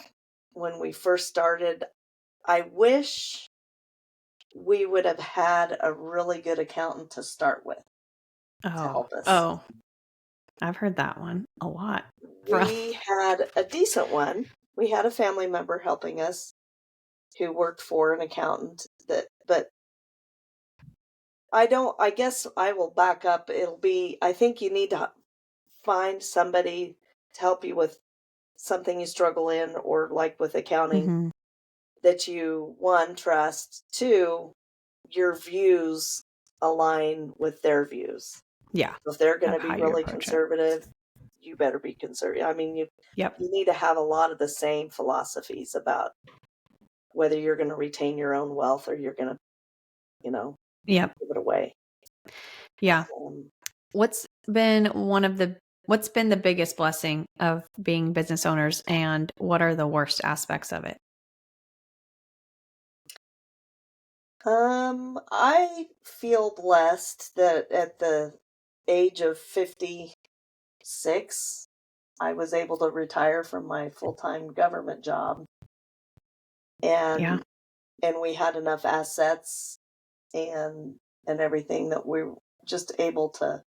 when we first started, I wish we would have had a really good accountant to start with to help us. Oh, I've heard that one a lot. We had a decent one. We had a family member helping us who worked for an accountant but I guess I will back up. I think you need to find somebody to help you with something you struggle in, or like with accounting, that you, one, trust, two, your views align with their views. Yeah. So if they're going to be really conservative, you better be conservative. I mean, you need to have a lot of the same philosophies about whether you're going to retain your own wealth or you're going to, give it away. Yeah. What's been the biggest blessing of being business owners, and what are the worst aspects of it? I feel blessed that at the age of 56, I was able to retire from my full-time government job. And we had enough assets and everything that we were just able to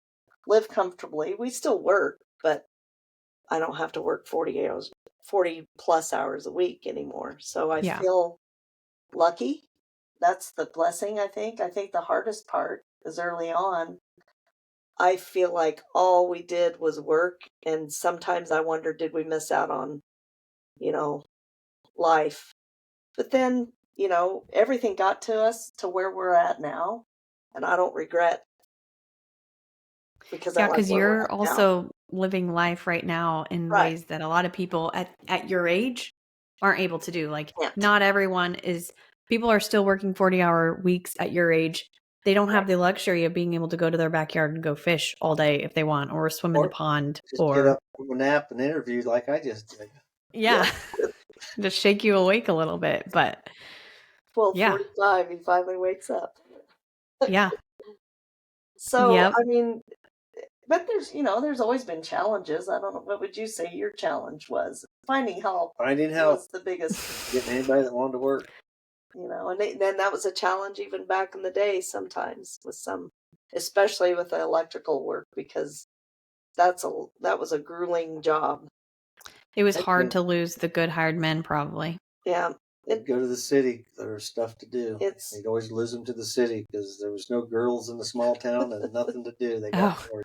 live comfortably. We still work, but I don't have to work 40 plus hours a week anymore. So I feel lucky. That's the blessing, I think. I think the hardest part is early on. I feel like all we did was work, and sometimes I wonder, did we miss out on, life? But then, everything got to us to where we're at now, and I don't regret, because I like where we're you're at also now. living life right now in ways that a lot of people at your age aren't able to do. Like, not everyone people are still working 40-hour weeks at your age. They don't have the luxury of being able to go to their backyard and go fish all day if they want, or swim in the pond, just get up from a nap and interview like I just did. Yeah. Just shake you awake a little bit, but 12:45, he finally wakes up. Yeah. So, I mean, but there's always been challenges. I don't know, what would you say your challenge was? Finding help. Was the biggest. Getting anybody that wanted to work. And then that was a challenge even back in the day sometimes with especially with the electrical work, because that was a grueling job. It was hard to lose the good hired men, probably. Yeah. Go to the city. There's stuff to do. They'd always lose them to the city because there was no girls in the small town and nothing to do. They got bored.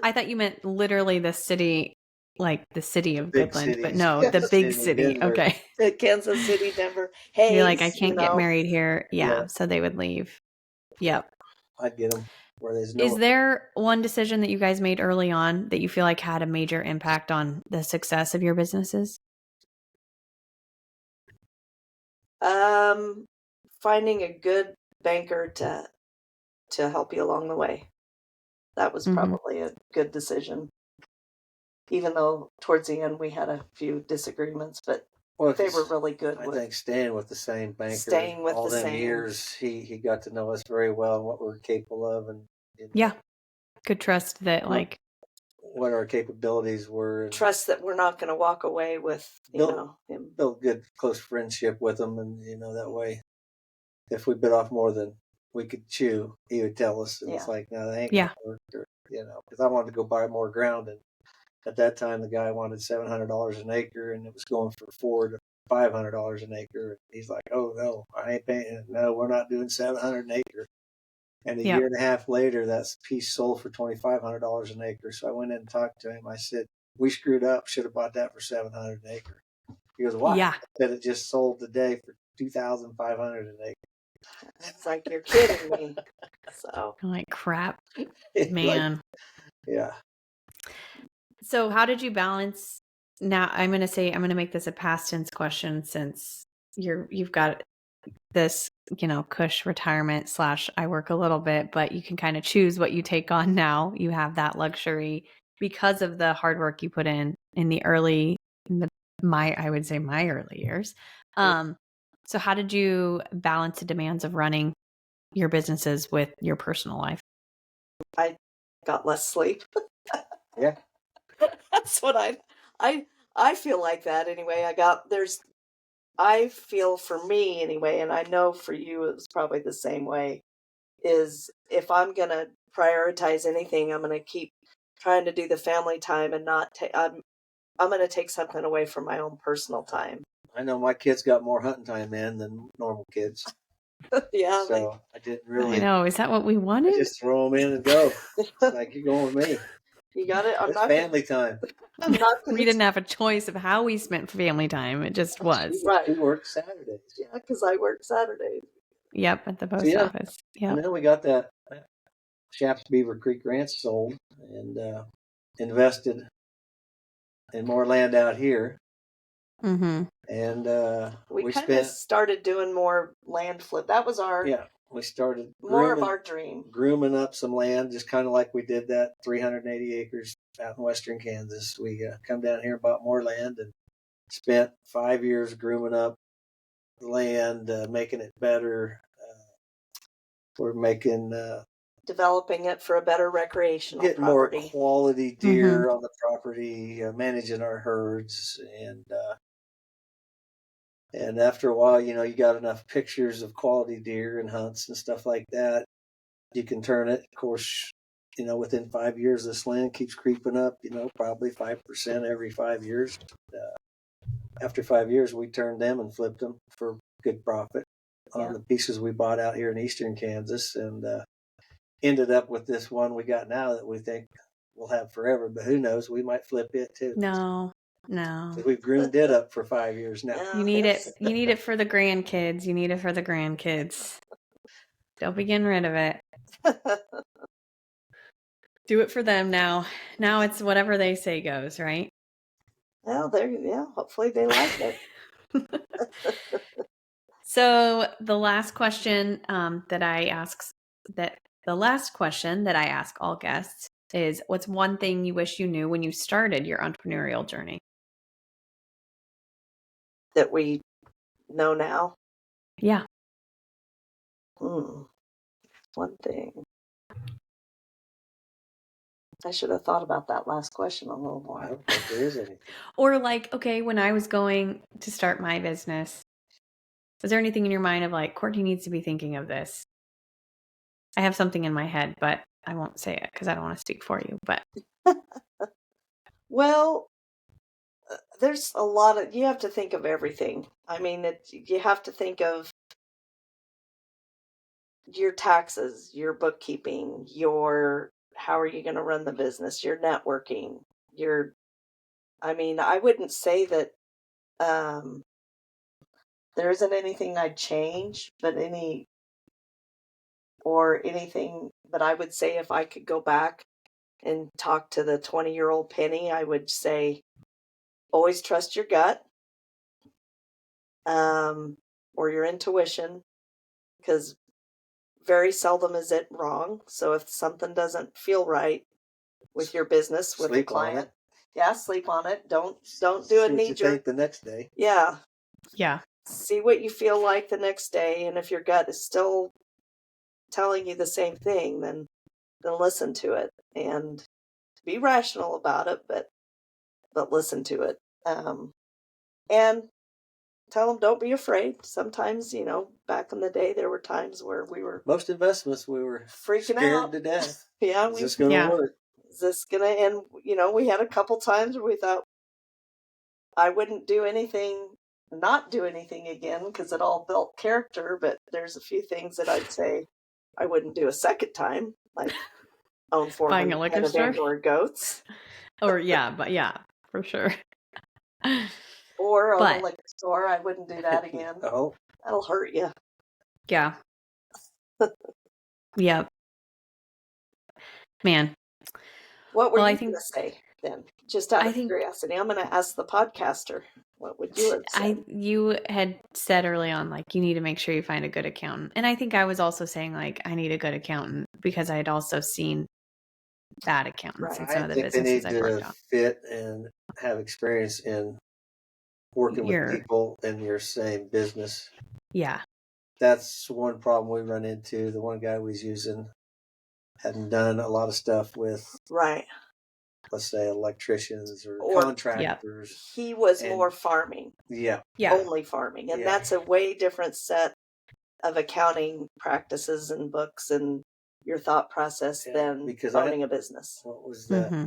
I thought you meant literally the city, like the city of Goodland, but no, Kansas the big city. Okay. Kansas City, Denver. Hey, you're like, I can't get married here. Yeah, so they would leave. Yep. I'd get them where there's no. Is there one decision that you guys made early on that you feel like had a major impact on the success of your businesses? Finding a good banker to help you along the way. That was probably a good decision. Even though towards the end we had a few disagreements, but Well, they were really good I with think staying with the same banker staying with all the them same. years, he got to know us very well and what we're capable of, and Yeah. Could trust that, like, what our capabilities were. And trust that we're not going to walk away with, him. Built good, close friendship with him, and that way, if we bit off more than we could chew, he would tell us, and it's like, no, that ain't gonna work, or, because I wanted to go buy more ground, and at that time the guy wanted $700 an acre, and it was going for $400 to $500 an acre. And he's like, oh no, I ain't paying. No, we're not doing $700 an acre. And a year and a half later, that piece sold for $2,500 an acre. So I went in and talked to him. I said, we screwed up. Should have bought that for $700 an acre. He goes, why? Yeah. I said, it just sold today for $2,500 an acre. It's like, you're kidding me. So I'm like, crap, man. Yeah. So how did you balance? Now I'm going to make this a past tense question, since you've got this, cush retirement / I work a little bit, but you can kind of choose what you take on now. You have that luxury because of the hard work you put in I would say my early years. So how did you balance the demands of running your businesses with your personal life? I got less sleep. Yeah. That's what I feel like that anyway. I feel for me anyway, and I know for you it was probably the same way, is if I'm going to prioritize anything, I'm going to keep trying to do the family time and not take, I'm going to take something away from my own personal time. I know my kids got more hunting time in than normal kids. Yeah. So I didn't really. I know. Is that what we wanted? I just throw them in and go. It's like, you're going with me. You got it. It's family time. I'm not. We didn't have a choice of how we spent family time. It just was. Right. We worked Saturdays. Yeah, because I work Saturdays. Yep, at the post office. Yep. And then we got that Shaps Beaver Creek Ranch sold and invested in more land out here. Mm-hmm. And we kind of started doing more land flip. That was we started more of our dream. Grooming up some land, just kind of like we did that 380 acres out in western Kansas. We come down here and bought more land and spent 5 years grooming up the land, making it better. We're making developing it for a better recreational getting property. More quality deer on the property, managing our herds, and after a while, you got enough pictures of quality deer and hunts and stuff like that, you can turn it. Of course, within 5 years, this land keeps creeping up, probably 5% every 5 years. After 5 years, we turned them and flipped them for good profit on the pieces we bought out here in eastern Kansas, and ended up with this one we got now that we think we'll have forever, but who knows, we might flip it too. No. We've groomed it up for 5 years now. You need it. You need it for the grandkids. Don't be getting rid of it. Do it for them now. Now it's whatever they say goes, right? Well, hopefully they like it. So the last question that I ask all guests is, what's one thing you wish you knew when you started your entrepreneurial journey? That we know now? Yeah. One thing. I should have thought about that last question a little more. I don't think there is anything. Or like, okay, when I was going to start my business, was there anything in your mind of like, Courtney needs to be thinking of this? I have something in my head, but I won't say it because I don't want to speak for you. But well, there's a lot of, you have to think of everything. I mean, you have to think of your taxes, your bookkeeping, how are you going to run the business, your networking, I wouldn't say that there isn't anything I'd change, but anything, but I would say if I could go back and talk to the 20-year-old Penny, I would say, always trust your gut, or your intuition, because very seldom is it wrong. So if something doesn't feel right with your business, with a client, sleep on it. Don't do a knee jerk. Think the next day. Yeah. Yeah. See what you feel like the next day, and if your gut is still telling you the same thing, then listen to it and be rational about it, but listen to it. And tell them, don't be afraid. Sometimes, back in the day, there were times where we were most investments we were freaking scared out to death. Yeah, is this going to work? Is this gonna? And we had a couple times where we thought I wouldn't not do anything again because it all built character. But there's a few things that I'd say I wouldn't do a second time, like own 400 head of Angora goats. Or for sure. Or own a liquor store. I wouldn't do that again. Oh, that'll hurt you. Yeah. Yep. Man. What were you going to say then? Just out of curiosity, I'm going to ask the podcaster. What would you have said? You had said early on, like, you need to make sure you find a good accountant. And I think I was also saying, like, I need a good accountant because I had also seen bad accountants in some of the businesses I worked on. They need to fit and have experience in working with people in your same business. Yeah. That's one problem we run into. The one guy we was using hadn't done a lot of stuff with, let's say, electricians or contractors. Yep. He was more farming. Yeah. Only farming. And that's a way different set of accounting practices and books and your thought process than owning a business. What was that? Mm-hmm.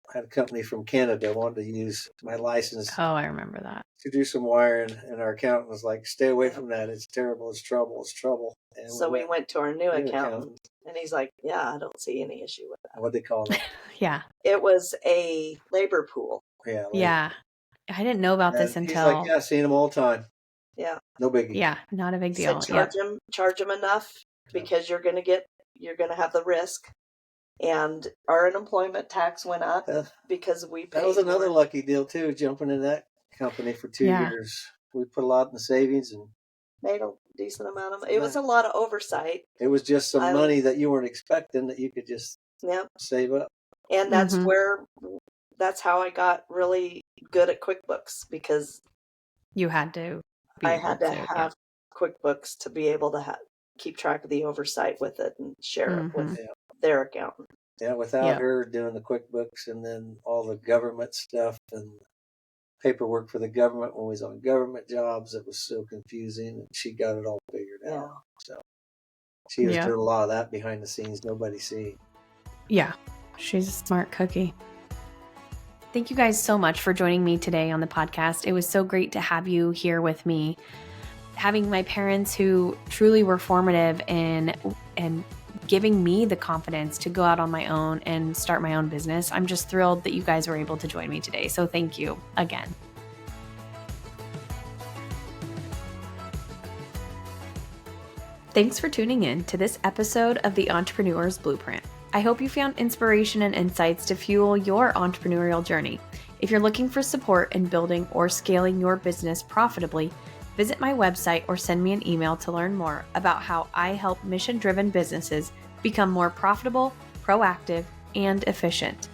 I had a company from Canada wanted to use my license. Oh, I remember that. To do some wiring, and our accountant was like, stay away from that. It's terrible. It's trouble. It's trouble. And so we went to our new accountant, and he's like, yeah, I don't see any issue with that. What'd they call it? Yeah. It was a labor pool. Yeah. Yeah. I didn't know about this until... He's like, yeah, seen them all the time. Yeah. No biggie. Yeah, not a big deal. So charge them enough because you're going to have the risk. And our unemployment tax went up because we paid. That was another lucky deal too, jumping in that company for 2 years. We put a lot in the savings and made a decent amount of it. Was a lot of oversight. It was just some money that you weren't expecting that you could just save up. And that's how I got really good at QuickBooks because you had to. I had to have QuickBooks to be able to keep track of the oversight with it and share it with their accountant. Yeah, without her doing the QuickBooks and then all the government stuff and paperwork for the government when we was on government jobs, it was so confusing, and she got it all figured out. So she was doing a lot of that behind the scenes, nobody see. Yeah, she's a smart cookie. Thank you guys so much for joining me today on the podcast. It was so great to have you here with me. Having my parents who truly were formative and giving me the confidence to go out on my own and start my own business. I'm just thrilled that you guys were able to join me today. So thank you again. Thanks for tuning in to this episode of the Entrepreneur's Blueprint. I hope you found inspiration and insights to fuel your entrepreneurial journey. If you're looking for support in building or scaling your business profitably, visit my website or send me an email to learn more about how I help mission-driven businesses become more profitable, proactive, and efficient.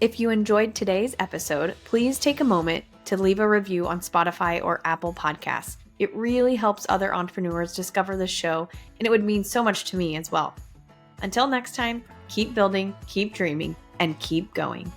If you enjoyed today's episode, please take a moment to leave a review on Spotify or Apple Podcasts. It really helps other entrepreneurs discover the show, and it would mean so much to me as well. Until next time, keep building, keep dreaming, and keep going.